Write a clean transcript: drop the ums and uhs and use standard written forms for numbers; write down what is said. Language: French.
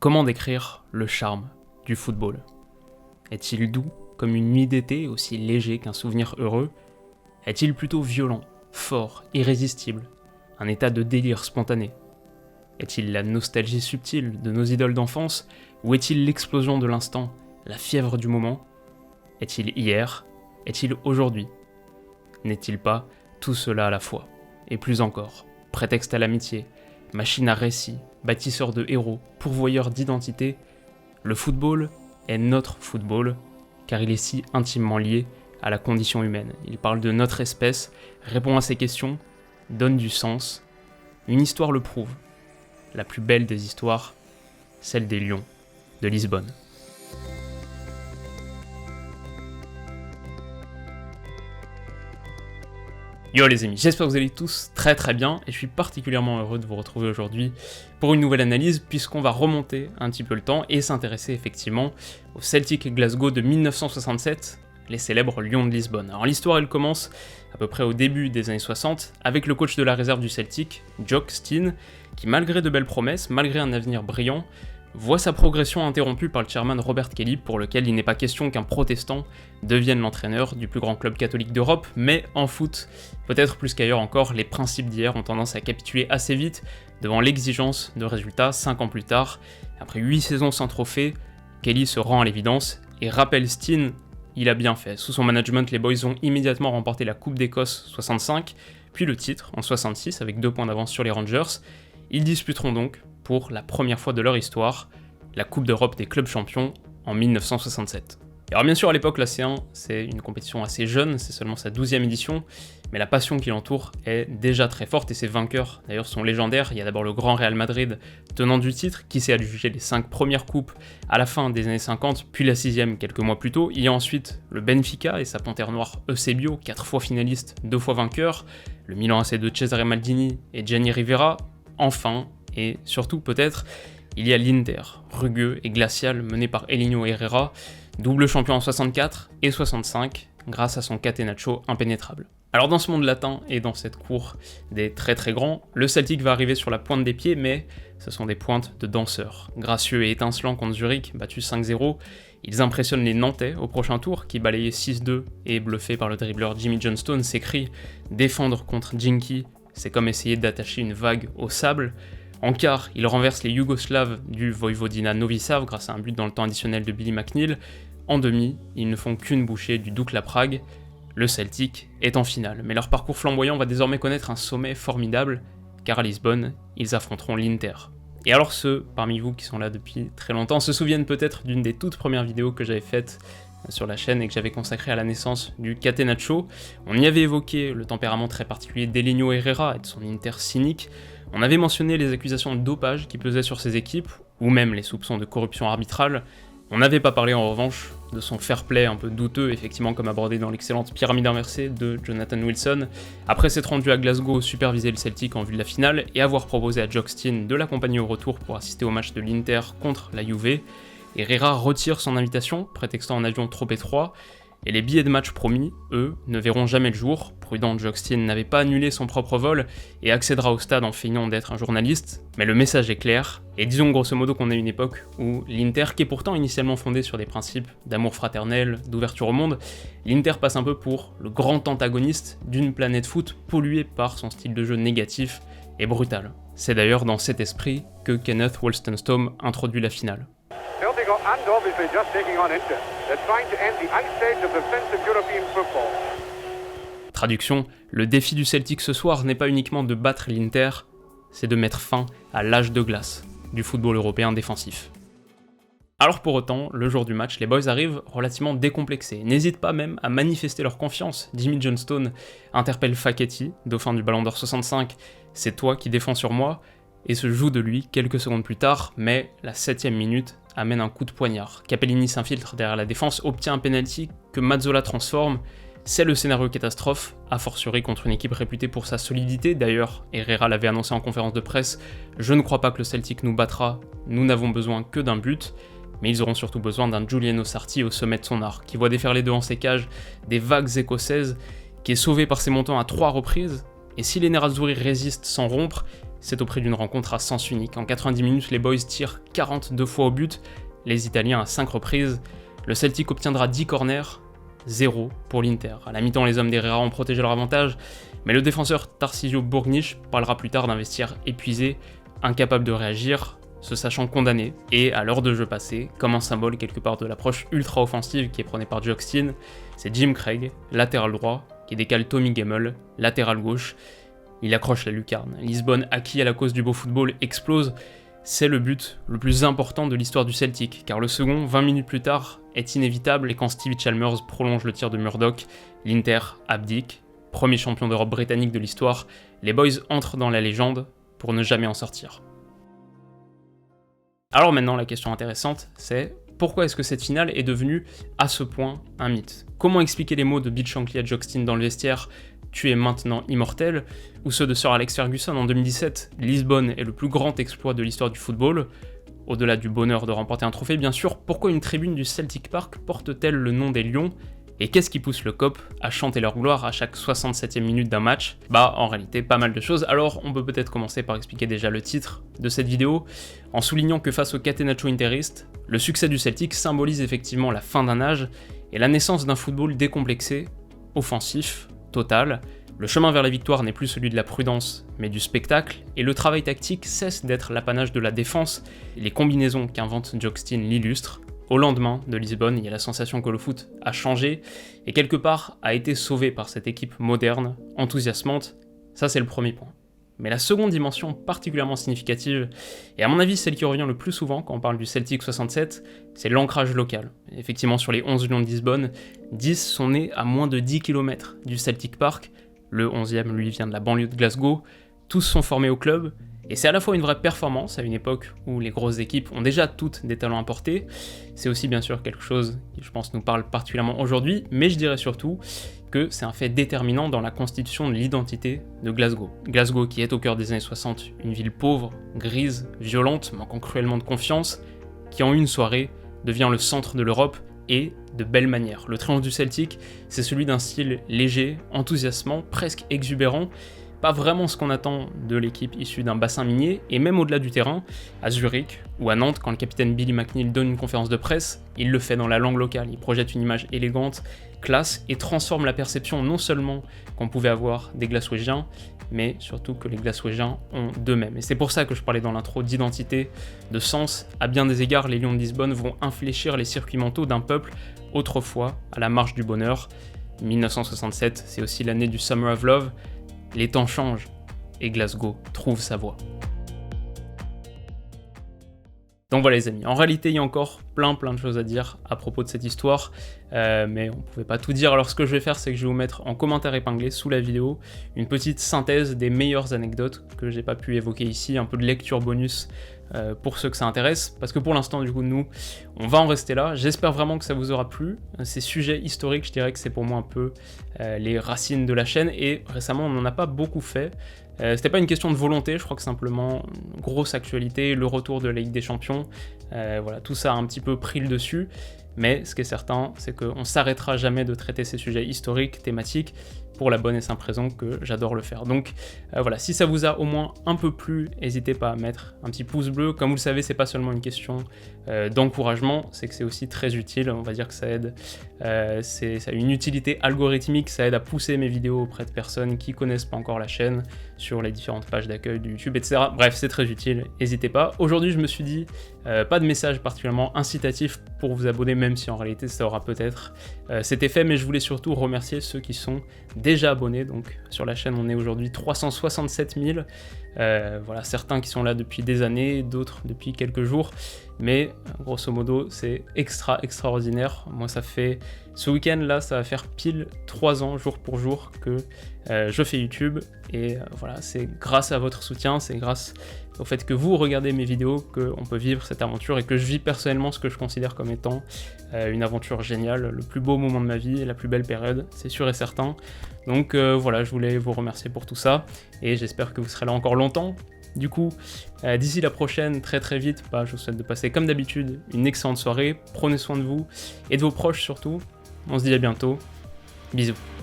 Comment décrire le charme du football? Est-il doux comme une nuit d'été, aussi léger qu'un souvenir heureux? Est-il plutôt violent, fort, irrésistible, un état de délire spontané? Est-il la nostalgie subtile de nos idoles d'enfance, ou est-il l'explosion de l'instant, la fièvre du moment? Est-il hier? Est-il aujourd'hui? N'est-il pas tout cela à la fois? Et plus encore, prétexte à l'amitié, machine à récit, bâtisseur de héros, pourvoyeur d'identité, le football est notre football, car il est si intimement lié à la condition humaine. Il parle de notre espèce, répond à ces questions, donne du sens. Une histoire le prouve. La plus belle des histoires, celle des Lions de Lisbonne. Yo les amis, j'espère que vous allez tous très bien et je suis particulièrement heureux de vous retrouver aujourd'hui pour une nouvelle analyse puisqu'on va remonter un petit peu le temps et s'intéresser effectivement au Celtic Glasgow de 1967, les célèbres Lions de Lisbonne. Alors l'histoire elle commence à peu près au début des années 60 avec le coach de la réserve du Celtic, Jock Stein, qui malgré de belles promesses, malgré un avenir brillant, voit sa progression interrompue par le chairman Robert Kelly, pour lequel il n'est pas question qu'un protestant devienne l'entraîneur du plus grand club catholique d'Europe, mais en foot, peut-être plus qu'ailleurs encore, les principes d'hier ont tendance à capituler assez vite devant l'exigence de résultats 5 ans plus tard. Après 8 saisons sans trophée, Kelly se rend à l'évidence et rappelle Stein, il a bien fait. Sous son management, les Boys ont immédiatement remporté la Coupe d'Écosse 65, puis le titre en 66 avec 2 points d'avance sur les Rangers. Ils disputeront donc, pour la première fois de leur histoire, la Coupe d'Europe des clubs champions en 1967. Et alors bien sûr à l'époque la C1 c'est une compétition assez jeune, c'est seulement sa 12e édition, mais la passion qui l'entoure est déjà très forte et ses vainqueurs d'ailleurs sont légendaires. Il y a d'abord le grand Real Madrid, tenant du titre, qui s'est adjugé les 5 premières coupes à la fin des années 50, puis la 6e quelques mois plus tôt. Il y a ensuite le Benfica et sa panthère noire Eusebio, 4 fois finaliste, 2 fois vainqueur, le Milan AC de Cesare Maldini et Gianni Rivera, enfin, et surtout peut-être, il y a l'Inter, rugueux et glacial, mené par Elinho Herrera, double champion en 64 et 65, grâce à son catenaccio impénétrable. Alors dans ce monde latin et dans cette cour des très grands, le Celtic va arriver sur la pointe des pieds, mais ce sont des pointes de danseurs. Gracieux et étincelants contre Zurich, battus 5-0, ils impressionnent les Nantais au prochain tour, qui balayés 6-2 et bluffés par le dribbleur Jimmy Johnstone s'écrit « Défendre contre Jinky, c'est comme essayer d'attacher une vague au sable ». En quart, il renverse les Yougoslaves du Vojvodina Novi Sad grâce à un but dans le temps additionnel de Billy McNeil. En demi, ils ne font qu'une bouchée du Dukla Prague. Le Celtic est en finale, mais leur parcours flamboyant va désormais connaître un sommet formidable, car à Lisbonne, ils affronteront l'Inter. Et alors ceux parmi vous qui sont là depuis très longtemps se souviennent peut-être d'une des toutes premières vidéos que j'avais faites sur la chaîne et que j'avais consacrée à la naissance du Catenaccio. On y avait évoqué le tempérament très particulier d'Elinho Herrera et de son Inter cynique. On avait mentionné les accusations de dopage qui pesaient sur ses équipes, ou même les soupçons de corruption arbitrale. On n'avait pas parlé en revanche de son fair play un peu douteux, effectivement comme abordé dans l'excellente Pyramide inversée de Jonathan Wilson. Après s'être rendu à Glasgow, superviser le Celtic en vue de la finale, et avoir proposé à Jock Stein de l'accompagner au retour pour assister au match de l'Inter contre la Juve, Herrera retire son invitation, prétextant un avion trop étroit, et les billets de match promis, eux, ne verront jamais le jour. Prudent, Jock Stein n'avait pas annulé son propre vol et accédera au stade en feignant d'être un journaliste, mais le message est clair, et disons grosso modo qu'on a une époque où l'Inter, qui est pourtant initialement fondée sur des principes d'amour fraternel, d'ouverture au monde, l'Inter passe un peu pour le grand antagoniste d'une planète foot polluée par son style de jeu négatif et brutal. C'est d'ailleurs dans cet esprit que Kenneth Wolstenstone introduit la finale. Celtic and obviously just taking on Inter. They're trying to end the ice age of defensive European football. Traduction, le défi du Celtic ce soir n'est pas uniquement de battre l'Inter, c'est de mettre fin à l'âge de glace du football européen défensif. Alors pour autant, le jour du match, les Boys arrivent relativement décomplexés, n'hésitent pas même à manifester leur confiance. Jimmy Johnstone interpelle Facchetti, dauphin du Ballon d'Or 65, « C'est toi qui défends sur moi », et se joue de lui quelques secondes plus tard, mais la 7ème minute amène un coup de poignard. Capellini s'infiltre derrière la défense, obtient un penalty que Mazzola transforme. C'est le scénario catastrophe, a fortiori contre une équipe réputée pour sa solidité. D'ailleurs, Herrera l'avait annoncé en conférence de presse, « Je ne crois pas que le Celtic nous battra, nous n'avons besoin que d'un but ». Mais ils auront surtout besoin d'un Giuliano Sarti au sommet de son art, qui voit déferler devant ses cages des vagues écossaises, qui est sauvé par ses montants à 3 reprises, et si les Nerazzurri résistent sans rompre, c'est au prix d'une rencontre à sens unique. En 90 minutes, les Boys tirent 42 fois au but, les Italiens à 5 reprises. Le Celtic obtiendra 10 corners, 0 pour l'Inter. À la mi-temps, les hommes d'Herrera ont protégé leur avantage, mais le défenseur Tarcisio Burgnish parlera plus tard d'un vestiaire épuisé, incapable de réagir, se sachant condamné, et à l'heure de jeu passée, comme un symbole quelque part de l'approche ultra-offensive qui est prônée par Jock Stein, c'est Jim Craig, latéral droit, qui décale Tommy Gemmel, latéral gauche. Il accroche la lucarne. Lisbonne, acquis à la cause du beau football, explose. C'est le but le plus important de l'histoire du Celtic, car le second, 20 minutes plus tard, est inévitable, et quand Stevie Chalmers prolonge le tir de Murdoch, l'Inter abdique. Premier champion d'Europe britannique de l'histoire, les Boys entrent dans la légende pour ne jamais en sortir. Alors maintenant, la question intéressante, c'est pourquoi est-ce que cette finale est devenue à ce point un mythe? Comment expliquer les mots de Bill Shankly à Jock Stein dans le vestiaire « Tu es maintenant immortel » ou ceux de Sir Alex Ferguson en 2017 « Lisbonne est le plus grand exploit de l'histoire du football ». Au-delà du bonheur de remporter un trophée, bien sûr, pourquoi une tribune du Celtic Park porte-t-elle le nom des Lions? Et qu'est-ce qui pousse le COP à chanter leur gloire à chaque 67e minute d'un match? Bah en réalité pas mal de choses, alors on peut peut-être commencer par expliquer déjà le titre de cette vidéo, en soulignant que face au Catenaccio interiste, le succès du Celtic symbolise effectivement la fin d'un âge et la naissance d'un football décomplexé, offensif, total. Le chemin vers la victoire n'est plus celui de la prudence, mais du spectacle, et le travail tactique cesse d'être l'apanage de la défense, et les combinaisons qu'invente Jock Stein l'illustrent. Au lendemain de Lisbonne, il y a la sensation que le foot a changé, et quelque part a été sauvé par cette équipe moderne, enthousiasmante. Ça c'est le premier point. Mais la seconde dimension particulièrement significative, et à mon avis celle qui revient le plus souvent quand on parle du Celtic 67, c'est l'ancrage local. Effectivement, sur les 11 Lions de Lisbonne, 10 sont nés à moins de 10 km du Celtic Park, le 11e lui vient de la banlieue de Glasgow, tous sont formés au club, et c'est à la fois une vraie performance à une époque où les grosses équipes ont déjà toutes des talents importés, c'est aussi bien sûr quelque chose qui je pense nous parle particulièrement aujourd'hui, mais je dirais surtout que c'est un fait déterminant dans la constitution de l'identité de Glasgow. Glasgow qui est au cœur des années 60, une ville pauvre, grise, violente, manquant cruellement de confiance, qui en une soirée devient le centre de l'Europe et de belle manière. Le triomphe du Celtic, c'est celui d'un style léger, enthousiasmant, presque exubérant, pas vraiment ce qu'on attend de l'équipe issue d'un bassin minier, et même au-delà du terrain, à Zurich ou à Nantes, quand le capitaine Billy McNeill donne une conférence de presse, il le fait dans la langue locale, il projette une image élégante, classe, et transforme la perception non seulement qu'on pouvait avoir des Glaswegiens, mais surtout que les Glaswegiens ont d'eux-mêmes. Et c'est pour ça que je parlais dans l'intro d'identité, de sens. À bien des égards, les Lions de Lisbonne vont infléchir les circuits mentaux d'un peuple autrefois à la marche du bonheur. 1967, c'est aussi l'année du Summer of Love. Les temps changent et Glasgow trouve sa voie. Donc voilà les amis, en réalité il y a encore plein de choses à dire à propos de cette histoire, mais on pouvait pas tout dire, alors ce que je vais faire c'est que je vais vous mettre en commentaire épinglé sous la vidéo une petite synthèse des meilleures anecdotes que j'ai pas pu évoquer ici, un peu de lecture bonus pour ceux que ça intéresse, parce que pour l'instant du coup nous on va en rester là. J'espère vraiment que ça vous aura plu, ces sujets historiques je dirais que c'est pour moi un peu les racines de la chaîne, et récemment on n'en a pas beaucoup fait. C'était pas une question de volonté, je crois que simplement grosse actualité, le retour de la Ligue des Champions, voilà, tout ça a un petit peu pris le dessus, mais ce qui est certain, c'est qu'on s'arrêtera jamais de traiter ces sujets historiques, thématiques, pour la bonne et simple raison que j'adore le faire. Donc voilà, si ça vous a au moins un peu plu, n'hésitez pas à mettre un petit pouce bleu. Comme vous le savez, c'est pas seulement une question d'encouragement, c'est que c'est aussi très utile, on va dire que ça aide, ça a une utilité algorithmique, ça aide à pousser mes vidéos auprès de personnes qui connaissent pas encore la chaîne, sur les différentes pages d'accueil de YouTube, etc. Bref, c'est très utile, n'hésitez pas. Aujourd'hui, je me suis dit, pas de message particulièrement incitatif pour vous abonner, même si en réalité ça aura peut-être cet effet, mais je voulais surtout remercier ceux qui sont déjà abonnés. Donc sur la chaîne, on est aujourd'hui 367 000. Voilà, certains qui sont là depuis des années, d'autres depuis quelques jours, mais grosso modo c'est extraordinaire. Moi ça fait, ce week-end là, ça va faire pile 3 ans jour pour jour que je fais YouTube, et voilà, c'est grâce à votre soutien, c'est grâce au fait que vous regardez mes vidéos qu'on peut vivre cette aventure, et que je vis personnellement ce que je considère comme étant une aventure géniale, le plus beau moment de ma vie, la plus belle période, c'est sûr et certain. Donc voilà, je voulais vous remercier pour tout ça, et j'espère que vous serez là encore longtemps. Du coup, d'ici la prochaine, très vite, je vous souhaite de passer comme d'habitude une excellente soirée, prenez soin de vous et de vos proches surtout. On se dit à bientôt, bisous.